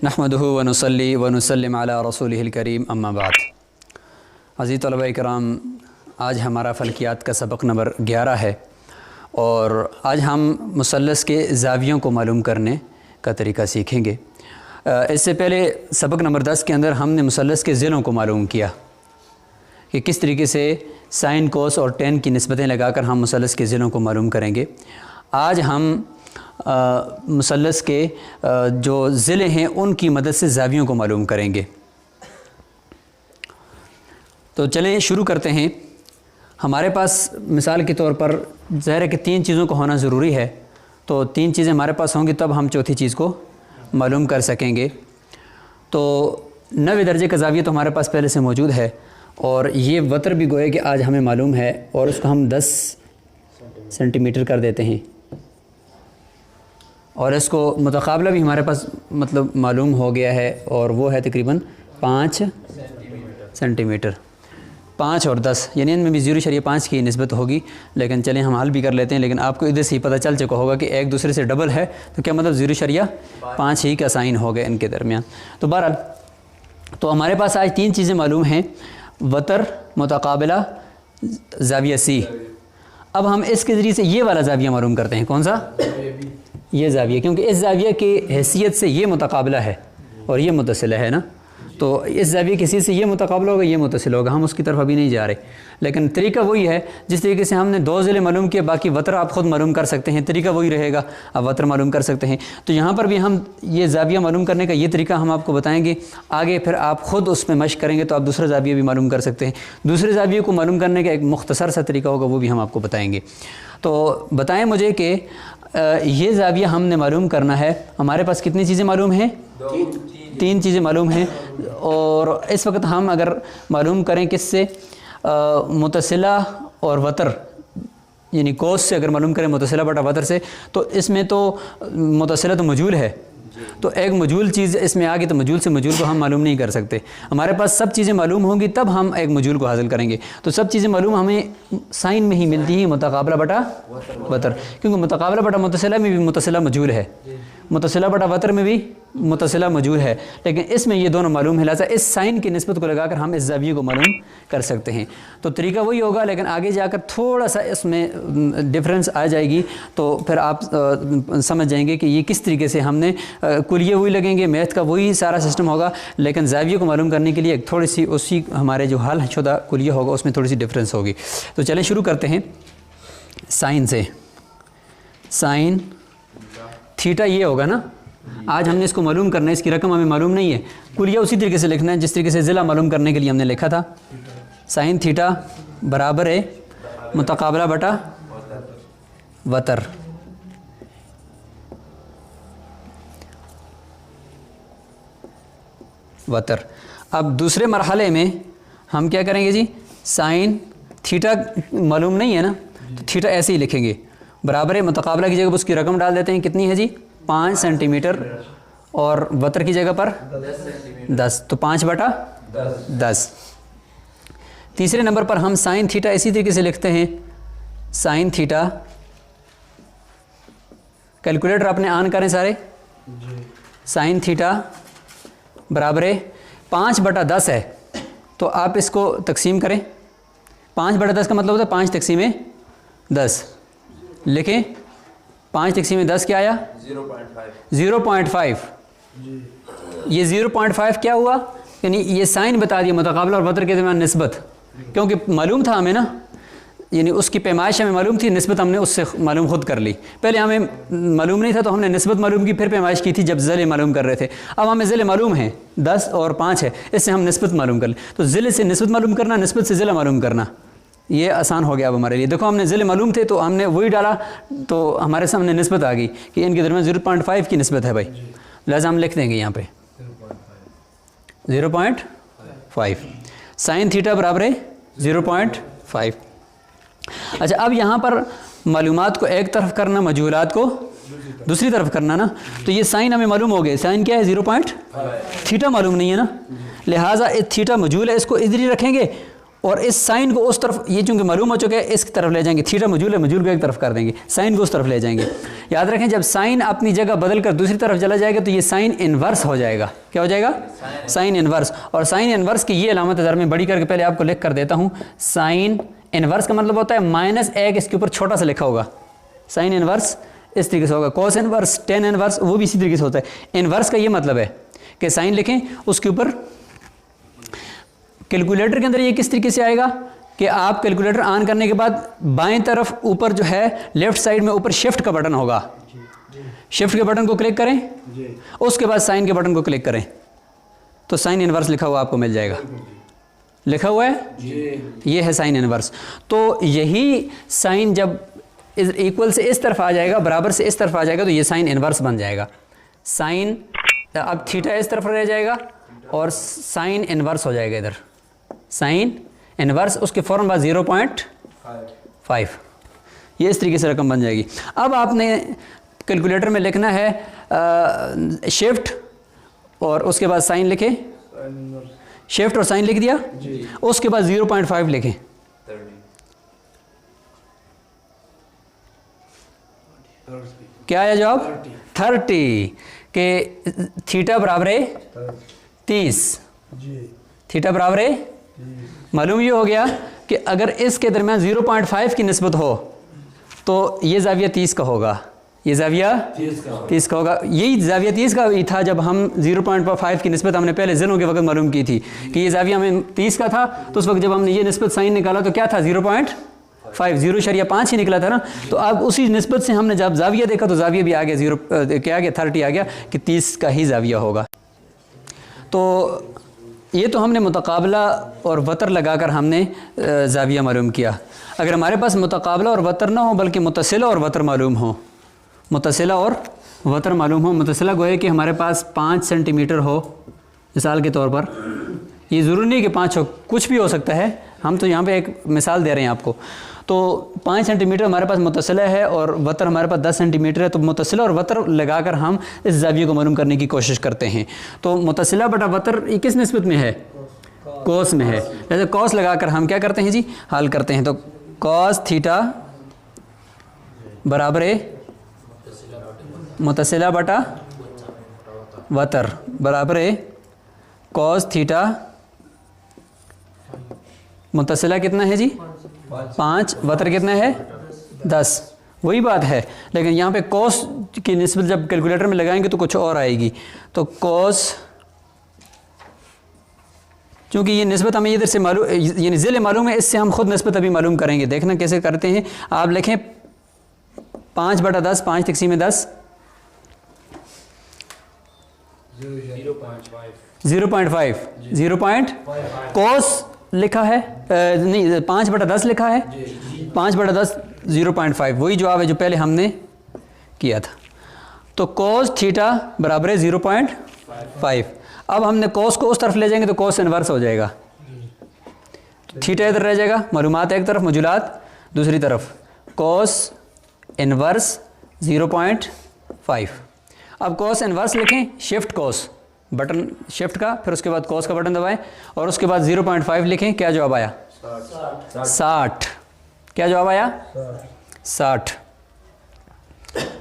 नहमदुहु व नुसल्ली व नुसल्लिम अला रसूलिहिल करीम अम्मा बाद। अज़ीज़ तलबा इकराम, आज हमारा फ़ल्कियात का सबक नंबर 11 है और आज हम मुसल्लस के ज़ावियों को मालूम करने का तरीका सीखेंगे। इससे पहले सबक नंबर 10 के अंदर हमने मुसल्लस के ज़िलों को मालूम किया कि किस तरीके से साइन, कोस और टेन की निस्बतें लगाकर हम मुसल्लस के ज़िलों को मालूम करेंगे। आज हम मुसल्लस के जो ज़िले हैं उनकी मदद से ज़ावियों को मालूम करेंगे। तो चलें शुरू करते हैं। हमारे पास मिसाल के तौर पर ज़ाहिर है कि 3 चीज़ों को होना ज़रूरी है, तो 3 चीज़ें हमारे पास होंगी तब हम चौथी चीज़ को मालूम कर सकेंगे। तो 9वें दर्जे का ज़ाविया तो हमारे पास पहले से मौजूद है और ये वतर भी गोए कि आज हमें मालूम है और उसको हम 10 सेंटीमीटर कर देते हैं और इसको मुतकाबला भी हमारे पास मतलब मालूम हो गया है और वो है तकरीबन 5 सेंटीमीटर। 5 और 10 यानी इनमें भी 0.5 की निस्बत होगी, लेकिन चलें हम हल भी कर लेते हैं। लेकिन आपको इधर से ही पता चल चुका होगा कि एक दूसरे से डबल है, तो क्या मतलब 0.5 ही का साइन हो गया इनके दरमियान। तो बहरहाल तो हमारे पास आज 3 चीज़ें मालूम हैं, वतर, मुतकाबला, ज़ाविया सी। अब हम इसके ज़रिए से ये वाला ज़ाविया मालूम करते हैं। कौन सा? ये ज़ाविया, क्योंकि इस ज़ाविया की हैसियत से ये मुतकाबला है और ये मुतसिला है ना, तो इस ज़ाविया की हैसियत से ये मुतकाबला होगा, ये मुतसिल होगा। हम उसकी तरफ अभी नहीं जा रहे, लेकिन तरीका वही है जिस तरीके से हमने 2 ज़िले मालूम किए, बाकी वतर आप ख़ुद मालूम कर सकते हैं, तरीका वही रहेगा, आप वतर मालूम कर सकते हैं। तो यहाँ पर भी हम ये ज़ाविया मालूम करने का ये तरीका हम आपको बताएँगे आगे, फिर आप ख़ुद उसमें मशक़ करेंगे तो आप दूसरा ज़ाविया भी मालूम कर सकते हैं। दूसरे ज़ाविये को मालूम करने का एक मुख्तसर सा तरीका होगा, वो भी हम आपको बताएँगे। तो बताएँ मुझे कि ये ज़ाविया हमने मालूम करना है। हमारे पास कितनी चीज़ें मालूम हैं? 3 चीज़ें मालूम हैं। और इस वक्त हम अगर मालूम करें किससे, मुतसिला और वतर, यानी कोस से अगर मालूम करें मुतसिला बटा वतर से, तो इसमें तो मुतसिला तो मजूल है, तो एक मजूल चीज़ इसमें आ गई, तो मजूल से मजूल को हम मालूम नहीं कर सकते। हमारे पास सब चीज़ें मालूम होंगी तब हम एक मजूल को हासिल करेंगे। तो सब चीज़ें मालूम हमें साइन में ही मिलती हैं, मुतकाबला बटा वतर, क्योंकि मुतकाबला बटा मुतसिला में भी मुतसिला मजूल है, मुतसिला बटा वतर में भी मुतसिला मजूल है, लेकिन इसमें ये दोनों मालूम है। लिहाजा इस साइन की निस्बत को लगाकर हम इस ज़ाविये को मालूम कर सकते हैं। तो तरीका वही होगा, लेकिन आगे जाकर थोड़ा सा इसमें डिफरेंस आ जाएगी, तो फिर आप समझ जाएंगे कि ये किस तरीके से हमने कुलिये वही लगेंगे, मैथ का वही सारा सिस्टम होगा, लेकिन ज़ाविये को मालूम करने के लिए एक थोड़ी सी उसी हमारे जो हल शुदा कुलिया होगा उसमें थोड़ी सी डिफरेंस होगी। तो चलें शुरू करते हैं साइन से। साइन थीटा ये होगा ना, आज हमने इसको मालूम करना है, इसकी रकम हमें मालूम नहीं है, कुलिया उसी तरीके से लिखना है जिस तरीके से ज़िला मालूम करने के लिए हमने लिखा था। साइन थीटा बराबर है मुतकाबला बटा वतर। वतर। अब दूसरे मरहले में हम क्या करेंगे जी, साइन थीटा मालूम नहीं है ना, तो थीटा ऐसे ही लिखेंगे, बराबर है मुतकाबला की जगह उसकी रकम डाल देते हैं, कितनी है जी 5 सेंटीमीटर, और वतर की जगह पर 10, तो 5 बटा 10। तीसरे नंबर पर हम साइन थीटा इसी तरीके से लिखते हैं, साइन थीटा, कैलकुलेटर अपने ऑन करें सारे, साइन थीटा बराबर है 5 बटा 10 है, तो आप इसको तकसीम करें। 5 बटा 10 का मतलब होता है 5 तकसीम 10, लिखें 5 तकसीम 10 क्या आया? 0.5। ये 0.5 क्या हुआ, यानी ये साइन बता दिया मुतकाबला और वतर के दरमियान निस्बत, क्योंकि मालूम था हमें ना, यानी उसकी पैमाइश हमें मालूम थी, निस्बत हमने उससे मालूम खुद कर ली। पहले हमें मालूम नहीं था तो हमने निस्बत मालूम की, फिर पैमाइश की थी जब ज़िले मालूम कर रहे थे। अब हमें ज़िले मालूम हैं 10 और 5 है, इससे हम निस्बत मालूम कर लें। तो ज़िले से निस्बत मालूम करना, निस्बत से ज़िला मालूम करना, ये आसान हो गया अब हमारे लिए। देखो हमने ज़िले मालूम थे तो हमने वही डाला, तो हमारे सामने निस्बत आ गई कि इनके दरमियान 0.5 की निस्बत है भाई, लिहाजा हम लिख देंगे यहाँ पे 0.5। साइन थीटा बराबर है 0.5। अच्छा, अब यहाँ पर मालूमात को एक तरफ करना, मजहूलात को दूसरी तरफ करना ना, तो ये साइन हमें मालूम हो गए, साइन क्या है 0.5, थीटा मालूम नहीं है ना, लिहाजा थीटा मजहूल है, इसको इधर ही रखेंगे और इस साइन को उस तरफ, ये चूंकि मालूम हो चुका है, इसकी तरफ ले जाएंगे। थीटा मजूल है, मजूल को एक तरफ कर देंगे, साइन को उस तरफ ले जाएंगे। याद रखें जब साइन अपनी जगह बदल कर दूसरी तरफ चला जाएगा तो ये साइन इनवर्स हो जाएगा। क्या हो जाएगा? Sine inverse. और साइन इनवर्स की ये अलामत ज़रा मैं बड़ी करके पहले आपको लिख कर देता हूँ। साइन इनवर्स का मतलब होता है -1 इसके ऊपर छोटा सा लिखा होगा। साइन इनवर्स इस तरीके से होगा। कॉस इनवर्स, टेन इनवर्स वो भी इसी तरीके से होता है। इनवर्स का ये मतलब है कि साइन लिखें उसके ऊपर, कैलकुलेटर के अंदर ये किस तरीके से आएगा कि आप कैलकुलेटर ऑन करने के बाद बाएं तरफ ऊपर जो है लेफ्ट साइड में ऊपर शिफ्ट का बटन होगा, शिफ्ट के बटन को क्लिक करें, उसके बाद साइन के बटन को क्लिक करें तो साइन इनवर्स लिखा हुआ आपको मिल जाएगा। लिखा हुआ है ये है साइन इनवर्स। तो यही साइन जब इक्वल से इस तरफ आ जाएगा, बराबर से इस तरफ आ जाएगा तो ये साइन इनवर्स बन जाएगा। साइन, अब थीटा इस तरफ रह जाएगा और साइन इनवर्स हो जाएगा इधर, साइन इनवर्स, उसके फ़ौरन बाद 0.5, ये इस तरीके से रकम बन जाएगी। अब आपने कैलकुलेटर में लिखना है शिफ्ट और उसके बाद साइन लिखे, शिफ्ट और साइन लिख दिया, उसके बाद 0.5 लिखें। क्या आया जवाब? 30 के थीटा बराबर है 30, थीटा बराबर है, मालूम ये हो गया कि अगर इसके दरमियान 0.5 की निस्बत हो तो ये ज़ाविया 30 का होगा, ये ज़ाविया 30 का होगा। यही ज़ाविया 30 का ही था जब हम 0.5 की निस्बत हमने पहले ज़िलों के वक्त मालूम की थी कि ये ज़ाविया हमें 30 का था। तो उस वक्त जब हमने ये निस्बत साइन निकाला तो क्या था? 0.5, 0.5 ही निकला था ना। तो अब उसी निस्बत से हमने जब ज़ाविया देखा तो ज़ाविया भी आ गया 30 आ गया कि 30 का ही ज़ाविया होगा। तो ये तो हमने मुतकाबला और वतर लगाकर हमने ज़ाविया मालूम किया। अगर हमारे पास मुतकाबला और वतर ना हो बल्कि मुतसिला और वतर मालूम हो, मुतसिला और वतर मालूम हो, मुतसिला गोए कि हमारे पास 5 सेंटीमीटर हो मिसाल के तौर पर, ये ज़रूरी नहीं कि 5 हो, कुछ भी हो सकता है, हम तो यहाँ पे एक मिसाल दे रहे हैं आपको। तो 5 सेंटीमीटर हमारे पास मुतसिला है और वतर हमारे पास 10 सेंटीमीटर है। तो मुतसिला और वतर लगाकर हम इस ज़ाविये को मालूम करने की कोशिश करते हैं। तो मुतसिला बटा वतर ये किस निस्बत में है? कॉस में है। जैसे कॉस लगाकर हम क्या करते हैं जी? हल करते हैं। तो कॉस थीटा बराबर है मुतसिला बटा वतर बराबर है कॉस थीटा, मुतसिला कितना है जी? 5, वतर कितना है? 10। वही बात है, लेकिन यहाँ पे कॉस की निस्बत जब कैलकुलेटर में लगाएंगे तो कुछ और आएगी। तो कॉस, चूँकि ये निस्बत हमें इधर से मालूम, यानी ज़िले मालूम है, इससे हम खुद निस्बत अभी मालूम करेंगे। देखना कैसे करते हैं। आप लिखें 5/10, 5 तक़सीम 10, 0.5 कॉस लिखा है, नहीं 5/10 लिखा है, 5/10 0.5, वही जवाब है जो पहले हमने किया था। तो कॉस थीटा बराबर है 0.5। अब हमने कॉस को उस तरफ ले जाएंगे तो कॉस इनवर्स हो जाएगा। थीटा इधर रह जाएगा, मालूमात एक तरफ, मौजूदात दूसरी तरफ, कॉस इनवर्स 0.5। अब कॉस इनवर्स लिखें, शिफ्ट कॉस बटन शिफ्ट का, फिर उसके बाद कॉस का बटन दबाएं और उसके बाद 0.5 लिखें। क्या जवाब आया? 60। क्या जवाब आया? 60।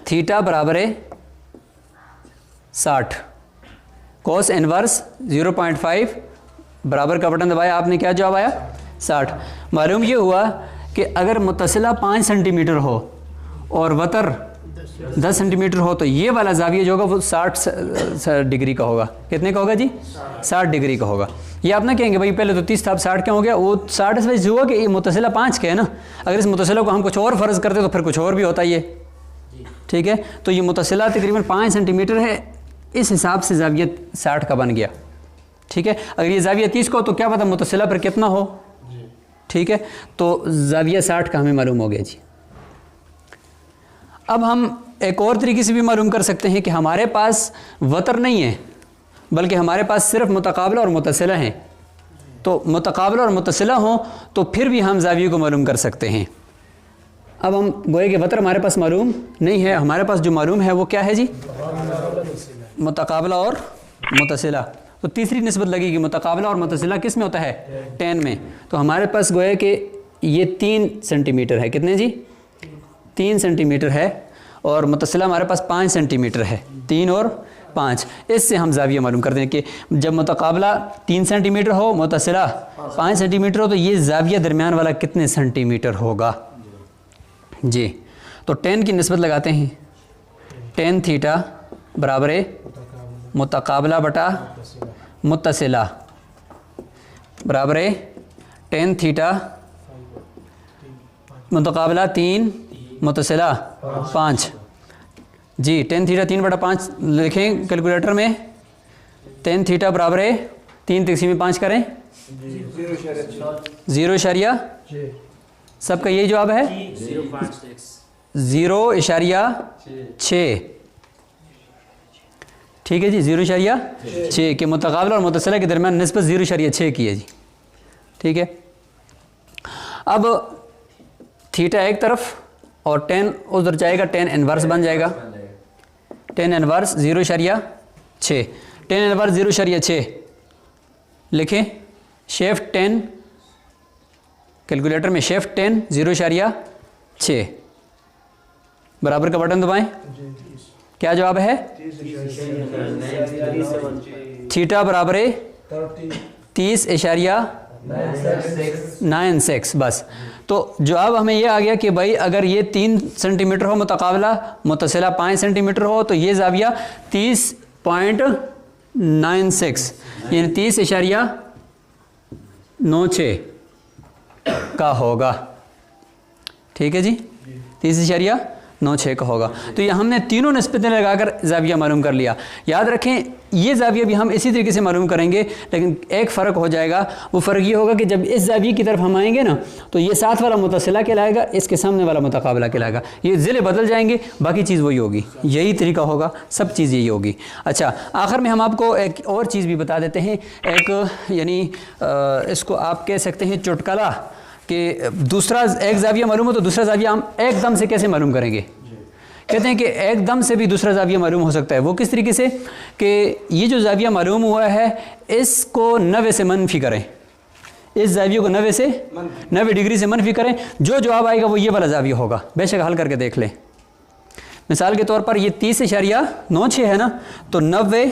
थीटा बराबर है 60, कॉस इनवर्स 0.5 बराबर का बटन दबाया आपने, क्या जवाब आया? 60। मालूम ये हुआ कि अगर मुतसिला 5 सेंटीमीटर हो और वतर 10 सेंटीमीटर हो तो ये वाला ज़ाविया जो होगा वो 60 डिग्री का होगा। कितने का होगा जी? 60 डिग्री का होगा। ये आप ना कहेंगे भाई पहले तो 30 था अब 60 क्यों हो गया? वो 60 इस वजह से हुआ कि ये मुतसिला 5 का है ना। अगर इस मुतसिला को हम कुछ और फ़र्ज़ करते तो फिर कुछ और भी होता ये, ठीक है। तो ये मुतसिला तकरीबन 5 सेंटीमीटर है, इस हिसाब से ज़ाविया 60 का बन गया, ठीक है। अगर ये ज़ाविया 30 का हो तो क्या पता मुतसिला पर कितना हो, ठीक है। तो ज़ाविया 60 का हमें मालूम हो गया जी। अब हम एक और तरीके से भी मालूम कर सकते हैं कि हमारे पास वतर नहीं है बल्कि हमारे पास सिर्फ मुतकाबला और मुतसिला हैं। तो मुतकाबला और मुतसिला हों तो फिर भी हम ज़ाविये को मालूम कर सकते हैं। अब हम गोए कि वतर हमारे पास मालूम नहीं है, हमारे पास जो मालूम है वो क्या है जी? मुतकाबला और मुतसिला। तो तीसरी निस्बत लगेगी मुतकाबला और मुतसिला किस में होता है, टेन में। तो हमारे पास गोया कि ये 3 सेंटीमीटर है, कितने जी, 3 सेंटीमीटर है, और मुतसिला हमारे पास 5 सेंटीमीटर है, 3 और 5। इससे हम जाविया मालूम करते हैं कि जब मुतकाबला 3 सेंटीमीटर हो, मुतसिला 5 सेंटीमीटर हो, तो ये जाविया दरमियान वाला कितने सेंटीमीटर होगा जी। तो 10 की निस्बत लगाते हैं, tan थीटा बराबर है मुतकाबला बटा मुतसिला बराबर है tan थीटा मुतकाबला 3 मुतसिला 5 जी। tan थीटा 3/5 लिखें कैलकुलेटर में, tan थीटा बराबर है 3 तक़सीम 5 करें 0.6, सबका यही जवाब है 0.6, ठीक है जी, 0.6 के मुतकाबला और मुतसिला के दरमियान निस्बत 0.6 की है जी, ठीक है। अब थीटा एक तरफ और tan उधर जाएगा, tan इनवर्स बन जाएगा, tan इनवर्स 0.6, tan इनवर्स 0.6 लिखें, शेफ 10 कैलकुलेटर में शेफ 10 0.6 बराबर का बटन दबाएं, क्या जवाब है, थीटा बराबर है 30.96। बस तो जवाब हमें ये आ गया कि भाई अगर ये 3 सेंटीमीटर हो मुतकाबला, मुतसिला 5 सेंटीमीटर हो, तो ये जाविया 30.96 यानी 30.96 का होगा, ठीक है जी, 30.96 का होगा। तो ये हमने तीनों निस्बतें लगाकर जाविया मालूम कर लिया। याद रखें ये जाविया भी हम इसी तरीके से मालूम करेंगे, लेकिन एक फ़र्क हो जाएगा, वो फ़र्क ये होगा कि जब इस जाविये की तरफ हम आएंगे ना, तो ये साथ वाला मुतसिला कहलाएगा, इसके सामने वाला मुतकाबला कहलाएगा, ये ज़िले बदल जाएंगे, बाकी चीज़ वही होगी, यही तरीका होगा, सब चीज़ यही होगी। अच्छा, आखिर में हम आपको एक और चीज़ भी बता देते हैं, एक यानी इसको आप कह सकते हैं चुटकुला, कि दूसरा एक जाविया मालूम हो तो दूसरा जाविया हम एकदम से कैसे मालूम करेंगे। कहते हैं कि एकदम से भी दूसरा जाविया मालूम हो सकता है। वो किस तरीके से कि ये जो जाविया मालूम हुआ है इसको 90 से मनफी करें, इस जाविये को 90 डिग्री से मनफी करें, जो जवाब आएगा वो ये वाला जाविया होगा। बेशक हल करके देख लें। मिसाल के तौर पर ये 30.96 है ना, तो 90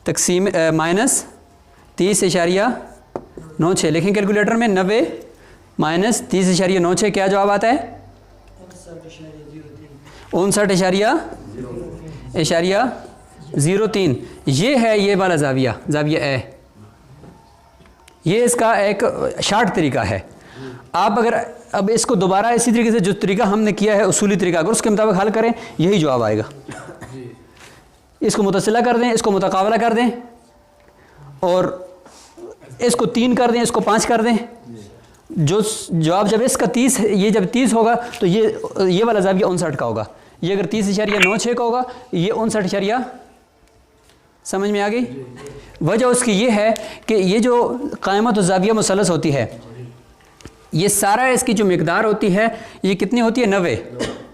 तक़सीम माइनस 30.96 लिखें कैलकुलेटर में, 90 माइनस 30.96 क्या जवाब आता है, 59.03। ये है ये वाला जाविया ए, ये इसका एक शार्ट तरीका है। आप अगर अब इसको दोबारा इसी तरीके से जो तरीका हमने किया है उसूली तरीका, अगर उसके मुताबिक हल करें यही जवाब आएगा। इसको मुतसिला कर दें, इसको मुतकाबला कर दें, और इसको 3 कर दें, इसको 5 कर दें, जो जवाब जब इसका 30, ये जब 30 होगा तो ये वाला जाविया 59 का होगा। ये अगर 30.96 का होगा, ये 59, समझ में आ गई। वजह उसकी ये है कि ये जो क़ाइमत और जाविया मुसलस होती है, ये सारा इसकी जो मिकदार होती है ये कितनी होती है, 90।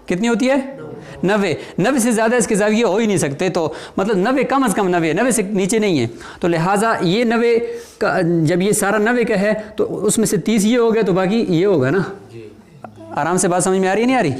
कितनी होती है, 90 से ज़्यादा इसके जाविये हो ही नहीं सकते। तो मतलब 90 कम अज़ कम 90 से नीचे नहीं है। तो लिहाजा ये 90 का, जब ये सारा 90 का है तो उसमें से 30 ये हो गया, तो बाकी ये होगा ना। आराम से बात समझ में आ रही है नहीं आ रही।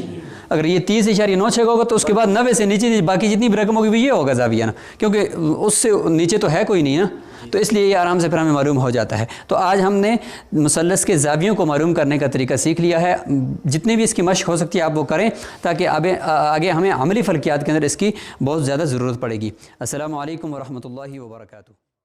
अगर ये 30.96 होगा तो उसके बाद 90 से नीचे बाकी जितनी भी रकम होगी वो ये होगा जाविया ना, क्योंकि उससे नीचे तो है कोई नहीं ना। तो इसलिए ये आराम से फिर हमें मालूम हो जाता है। तो आज हमने मुसल्लस के जावियों को मालूम करने का तरीका सीख लिया है। जितनी भी इसकी मशक हो सकती है आप वो करें, ताकि आगे हमें अमली फ़ल्कियात के अंदर इसकी बहुत ज़्यादा ज़रूरत पड़ेगी। अस्सलामु अलैकुम व रहमतुल्लाहि व बरकातुहू।